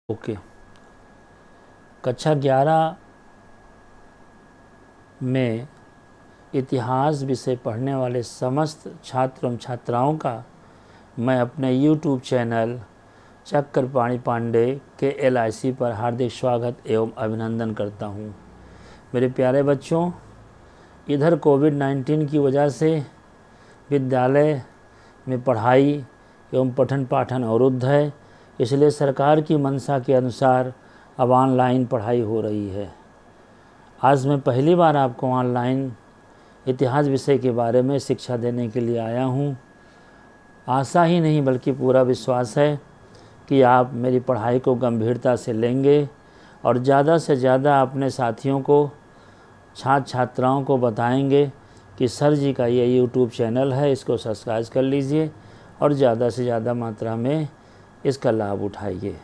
Okay. कक्षा 11 में इतिहास विषय पढ़ने वाले समस्त छात्र एवं छात्राओं का मैं अपने YouTube चैनल चक्रपाणि पांडे के LIC पर हार्दिक स्वागत एवं अभिनंदन करता हूँ। मेरे प्यारे बच्चों, इधर कोविड-19 की वजह से विद्यालय में पढ़ाई एवं पठन पाठन अवरुद्ध है, इसलिए सरकार की मंशा के अनुसार अब ऑनलाइन पढ़ाई हो रही है। आज मैं पहली बार आपको ऑनलाइन इतिहास विषय के बारे में शिक्षा देने के लिए आया हूँ। आशा ही नहीं बल्कि पूरा विश्वास है कि आप मेरी पढ़ाई को गंभीरता से लेंगे और ज़्यादा से ज़्यादा अपने साथियों को, छात्र छात्राओं को बताएंगे कि सर जी का ये YouTube चैनल है, इसको सब्सक्राइब कर लीजिए और ज़्यादा से ज़्यादा मात्रा में इसका लाभ उठाइए।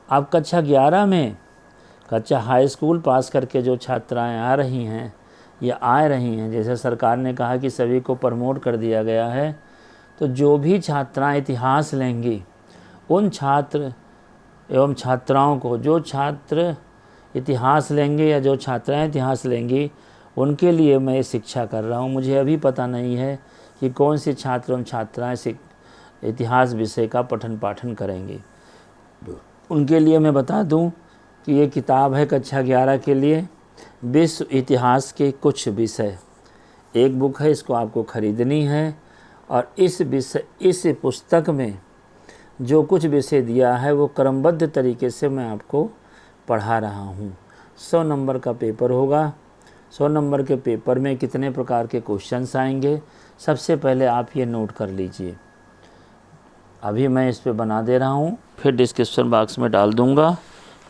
आप कक्षा 11 में कक्षा हाई स्कूल पास करके जो छात्राएं आ रही हैं या आ रही हैं, जैसे सरकार ने कहा कि सभी को प्रमोट कर दिया गया है, तो जो भी छात्राएं इतिहास लेंगी उन छात्र एवं छात्राओं को, जो छात्र इतिहास लेंगे या जो छात्राएं इतिहास लेंगी, उनके लिए मैं ये शिक्षा कर रहा हूँ। मुझे अभी पता नहीं है कि कौन सी छात्र एवं छात्राएं इतिहास विषय का पठन पाठन करेंगे। उनके लिए मैं बता दूं कि ये किताब है कक्षा 11 के लिए, विश्व इतिहास के कुछ विषय। एक बुक है, इसको आपको ख़रीदनी है और इस पुस्तक में जो कुछ विषय दिया है वो क्रमबद्ध तरीके से मैं आपको पढ़ा रहा हूँ। 100 नंबर का पेपर होगा। 100 नंबर के पेपर में कितने प्रकार के क्वेश्चंस आएंगे, सबसे पहले आप ये नोट कर लीजिए। अभी मैं इस पे बना दे रहा हूँ, फिर डिस्क्रिप्शन बॉक्स में डाल दूँगा।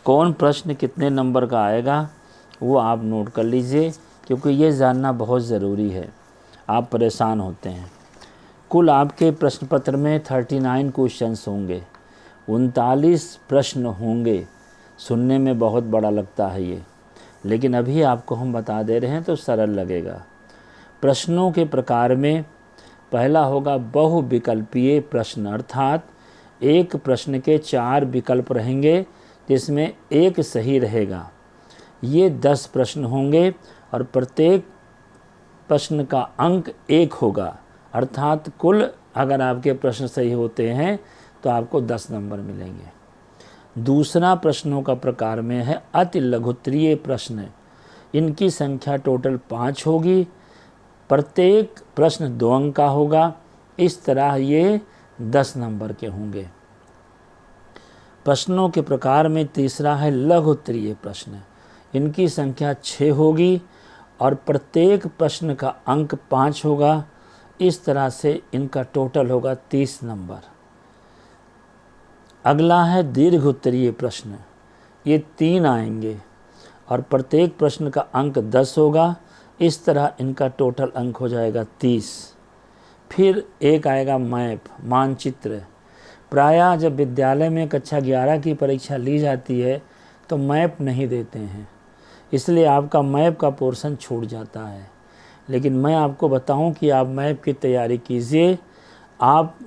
कौन प्रश्न कितने नंबर का आएगा वो आप नोट कर लीजिए, क्योंकि ये जानना बहुत ज़रूरी है। आप परेशान होते हैं। कुल आपके प्रश्न पत्र में 39 क्वेश्चंस होंगे, 39 प्रश्न होंगे। सुनने में बहुत बड़ा लगता है ये, लेकिन अभी आपको हम बता दे रहे हैं तो सरल लगेगा। प्रश्नों के प्रकार में पहला होगा बहुविकल्पीय प्रश्न, अर्थात एक प्रश्न के 4 विकल्प रहेंगे जिसमें एक सही रहेगा। ये 10 प्रश्न होंगे और प्रत्येक प्रश्न का अंक 1 होगा, अर्थात कुल अगर आपके प्रश्न सही होते हैं तो आपको 10 नंबर मिलेंगे। दूसरा प्रश्नों का प्रकार में है अति लघुत्तरीय प्रश्न। इनकी संख्या टोटल 5 होगी, प्रत्येक प्रश्न 2 अंक का होगा। इस तरह ये 10 नंबर के होंगे। प्रश्नों के प्रकार में तीसरा है लघुत्तरीय प्रश्न। इनकी संख्या 6 होगी और प्रत्येक प्रश्न का अंक 5 होगा। इस तरह से इनका टोटल होगा 30 नंबर। अगला है दीर्घोत्तरीय प्रश्न। ये 3 आएंगे और प्रत्येक प्रश्न का अंक 10 होगा। इस तरह इनका टोटल अंक हो जाएगा 30। फिर एक आएगा मैप, मानचित्र। प्रायः जब विद्यालय में कक्षा 11 की परीक्षा ली जाती है तो मैप नहीं देते हैं, इसलिए आपका मैप का पोर्शन छूट जाता है। लेकिन मैं आपको बताऊं कि आप मैप की तैयारी कीजिए। आप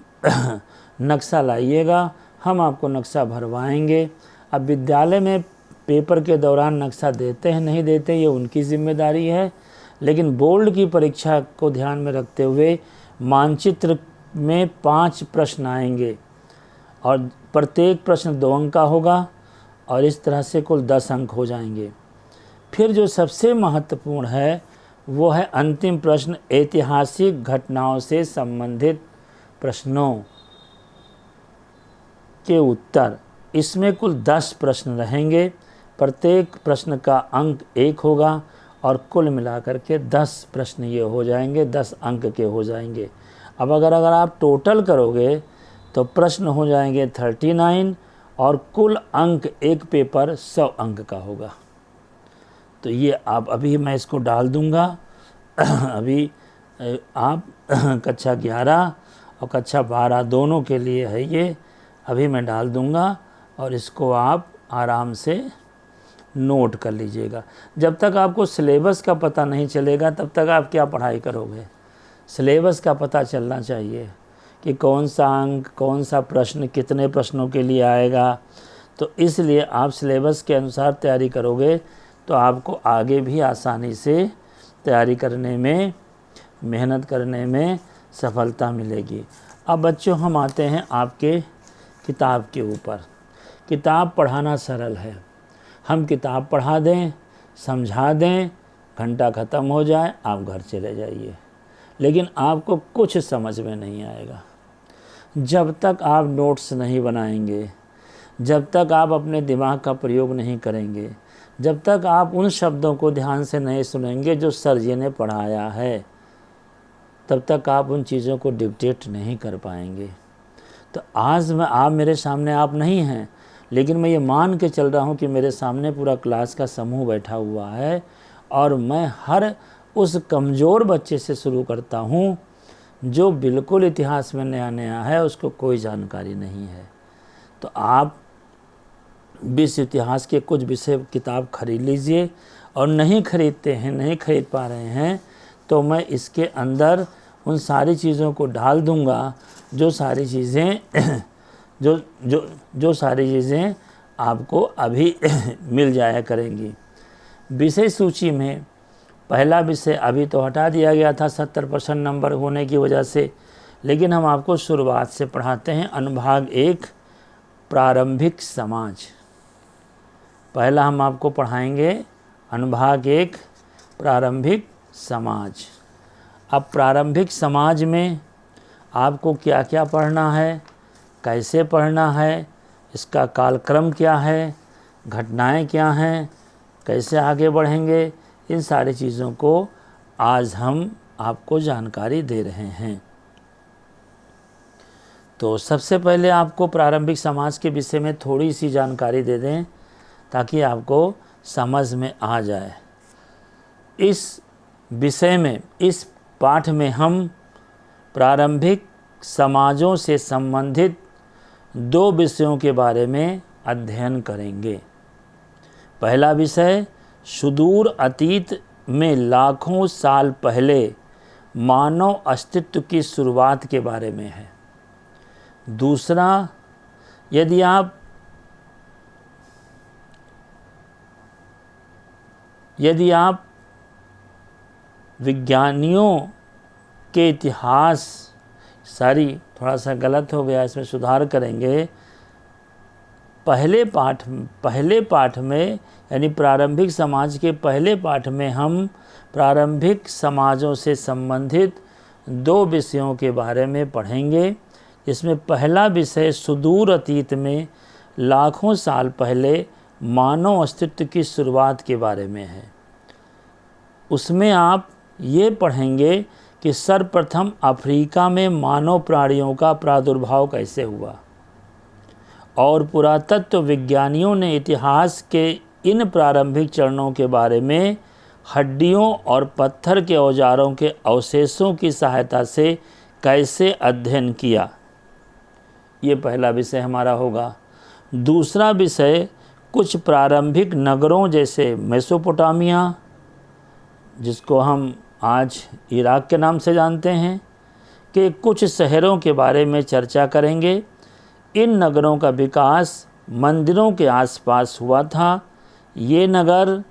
नक्शा लाइएगा, हम आपको नक्शा भरवाएंगे। अब विद्यालय में पेपर के दौरान नक्शा देते हैं नहीं देते ये उनकी जिम्मेदारी है, लेकिन बोर्ड की परीक्षा को ध्यान में रखते हुए मानचित्र में 5 प्रश्न आएंगे और प्रत्येक प्रश्न 2 अंक का होगा और इस तरह से कुल 10 अंक हो जाएंगे। फिर जो सबसे महत्वपूर्ण है वो है अंतिम प्रश्न, ऐतिहासिक घटनाओं से संबंधित प्रश्नों के उत्तर। इसमें कुल 10 प्रश्न रहेंगे, प्रत्येक प्रश्न का अंक 1 होगा और कुल मिलाकर के 10 प्रश्न ये हो जाएंगे, 10 अंक के हो जाएंगे। अब अगर आप टोटल करोगे तो प्रश्न हो जाएंगे 39 और कुल अंक एक पेपर 100 अंक का होगा। तो ये आप अभी मैं इसको डाल दूंगा। अभी आप कक्षा 11 और कक्षा 12 दोनों के लिए है ये। अभी मैं डाल दूंगा और इसको आप आराम से नोट कर लीजिएगा। जब तक आपको सिलेबस का पता नहीं चलेगा तब तक आप क्या पढ़ाई करोगे। सिलेबस का पता चलना चाहिए कि कौन सा अंक, कौन सा प्रश्न कितने प्रश्नों के लिए आएगा, तो इसलिए आप सिलेबस के अनुसार तैयारी करोगे तो आपको आगे भी आसानी से तैयारी करने में, मेहनत करने में सफलता मिलेगी। अब बच्चों हम आते हैं आपके किताब के ऊपर। किताब पढ़ाना सरल है, हम किताब पढ़ा दें, समझा दें, घंटा ख़त्म हो जाए, आप घर चले जाइए, लेकिन आपको कुछ समझ में नहीं आएगा। जब तक आप नोट्स नहीं बनाएंगे, जब तक आप अपने दिमाग का प्रयोग नहीं करेंगे, जब तक आप उन शब्दों को ध्यान से नहीं सुनेंगे जो सर जी ने पढ़ाया है, तब तक आप उन चीज़ों को डिक्टेट नहीं कर पाएंगे। तो आज आप मेरे सामने आप नहीं हैं, लेकिन मैं ये मान के चल रहा हूँ कि मेरे सामने पूरा क्लास का समूह बैठा हुआ है और मैं हर उस कमज़ोर बच्चे से शुरू करता हूँ जो बिल्कुल इतिहास में नया नया है, उसको कोई जानकारी नहीं है। तो आप विश्व इतिहास के कुछ विषय किताब खरीद लीजिए, और नहीं खरीदते हैं, नहीं खरीद पा रहे हैं, तो मैं इसके अंदर उन सारी चीज़ों को डाल दूंगा जो सारी चीज़ें जो सारी चीज़ें आपको अभी मिल जाया करेंगी। विषय सूची में पहला विषय अभी तो हटा दिया गया था 70% नंबर होने की वजह से, लेकिन हम आपको शुरुआत से पढ़ाते हैं। अनुभाग 1 प्रारंभिक समाज, पहला हम आपको पढ़ाएंगे अनुभाग 1 प्रारंभिक समाज। अब प्रारंभिक समाज में आपको क्या क्या पढ़ना है, कैसे पढ़ना है, इसका कालक्रम क्या है, घटनाएं क्या हैं, कैसे आगे बढ़ेंगे, इन सारी चीज़ों को आज हम आपको जानकारी दे रहे हैं। तो सबसे पहले आपको प्रारंभिक समाज के विषय में थोड़ी सी जानकारी दे दें ताकि आपको समझ में आ जाए। इस विषय में, इस पाठ में हम प्रारंभिक समाजों से संबंधित 2 विषयों के बारे में अध्ययन करेंगे। पहला विषय सुदूर अतीत में लाखों साल पहले मानव अस्तित्व की शुरुआत के बारे में है। दूसरा, यदि आप विज्ञानियों के इतिहास, थोड़ा सा गलत हो गया, इसमें सुधार करेंगे। पहले पाठ में यानी प्रारंभिक समाज के पहले पाठ में हम प्रारंभिक समाजों से संबंधित 2 विषयों के बारे में पढ़ेंगे। इसमें पहला विषय सुदूर अतीत में लाखों साल पहले मानव अस्तित्व की शुरुआत के बारे में है। उसमें आप ये पढ़ेंगे कि सर्वप्रथम अफ्रीका में मानव प्राणियों का प्रादुर्भाव कैसे हुआ, और पुरातत्व विज्ञानियों ने इतिहास के इन प्रारंभिक चरणों के बारे में हड्डियों और पत्थर के औजारों के अवशेषों की सहायता से कैसे अध्ययन किया। ये पहला विषय हमारा होगा। दूसरा विषय कुछ प्रारंभिक नगरों जैसे मेसोपोटामिया, जिसको हम आज इराक के नाम से जानते हैं, के कुछ शहरों के बारे में चर्चा करेंगे। इन नगरों का विकास मंदिरों के आसपास हुआ था। ये नगर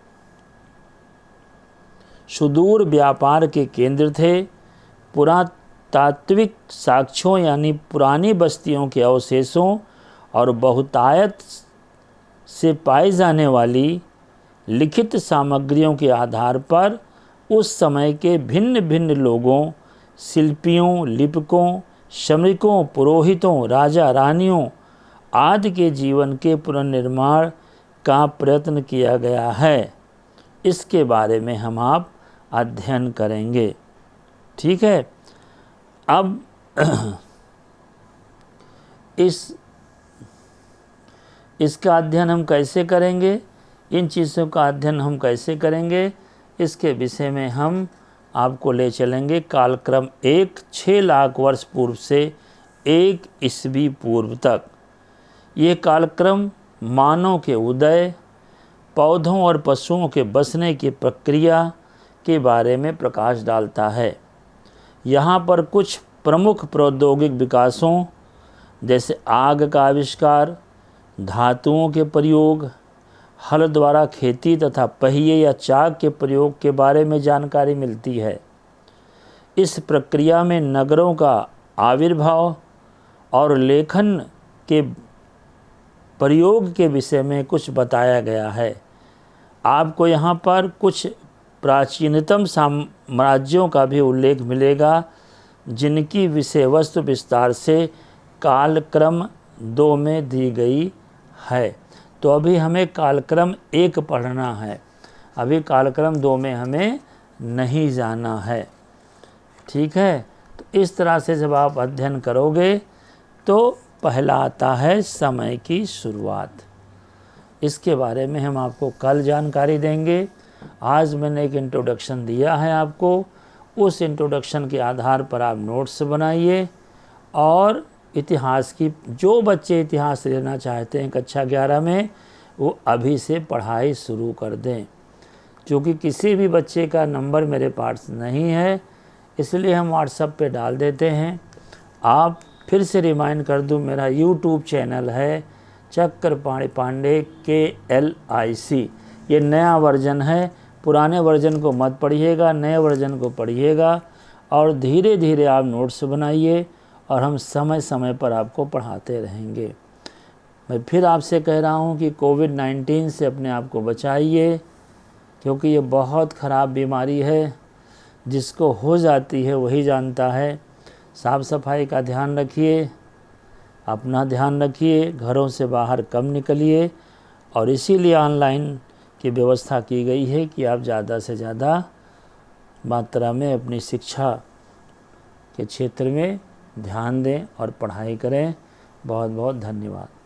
सुदूर व्यापार के केंद्र थे। पुरातात्विक साक्ष्यों यानी पुरानी बस्तियों के अवशेषों और बहुतायत से पाई जाने वाली लिखित सामग्रियों के आधार पर उस समय के भिन्न भिन्न लोगों, शिल्पियों, लिपिकों, श्रमिकों, पुरोहितों, राजा रानियों आदि के जीवन के पुनर्निर्माण का प्रयत्न किया गया है। इसके बारे में हम आप अध्ययन करेंगे। ठीक है। अब इसका अध्ययन हम कैसे करेंगे, इन चीज़ों का अध्ययन हम कैसे करेंगे, इसके विषय में हम आपको ले चलेंगे कालक्रम 1 6 लाख वर्ष पूर्व से 1 ईस्वी पूर्व तक। ये कालक्रम मानव के उदय, पौधों और पशुओं के बसने की प्रक्रिया के बारे में प्रकाश डालता है। यहाँ पर कुछ प्रमुख प्रौद्योगिक विकासों जैसे आग का आविष्कार, धातुओं के प्रयोग, हल द्वारा खेती तथा पहिए या चाक के प्रयोग के बारे में जानकारी मिलती है। इस प्रक्रिया में नगरों का आविर्भाव और लेखन के प्रयोग के विषय में कुछ बताया गया है। आपको यहाँ पर कुछ प्राचीनतम साम्राज्यों का भी उल्लेख मिलेगा जिनकी विषय वस्तु विस्तार से कालक्रम 2 में दी गई है। तो अभी हमें कालक्रम 1 पढ़ना है, अभी कालक्रम 2 में हमें नहीं जाना है। ठीक है, तो इस तरह से जब आप अध्ययन करोगे तो पहला आता है समय की शुरुआत। इसके बारे में हम आपको कल जानकारी देंगे। आज मैंने एक इंट्रोडक्शन दिया है आपको, उस इंट्रोडक्शन के आधार पर आप नोट्स बनाइए और इतिहास की, जो बच्चे इतिहास लेना चाहते हैं कक्षा 11 में, वो अभी से पढ़ाई शुरू कर दें। क्योंकि किसी भी बच्चे का नंबर मेरे पास नहीं है, इसलिए हम व्हाट्सएप पे डाल देते हैं। आप फिर से रिमाइंड कर दूं, मेरा यूट्यूब चैनल है चक्कर पांडे KLIC। ये नया वर्जन है, पुराने वर्जन को मत पढ़िएगा, नए वर्जन को पढ़िएगा और धीरे धीरे आप नोट्स बनाइए और हम समय समय पर आपको पढ़ाते रहेंगे। मैं फिर आपसे कह रहा हूँ कि कोविड-19 से अपने आप को बचाइए, क्योंकि ये बहुत ख़राब बीमारी है। जिसको हो जाती है वही जानता है। साफ़ सफाई का ध्यान रखिए, अपना ध्यान रखिए, घरों से बाहर कम निकलिए और इसीलिए ऑनलाइन की व्यवस्था की गई है कि आप ज़्यादा से ज़्यादा मात्रा में अपनी शिक्षा के क्षेत्र में ध्यान दें और पढ़ाई करें। बहुत बहुत धन्यवाद।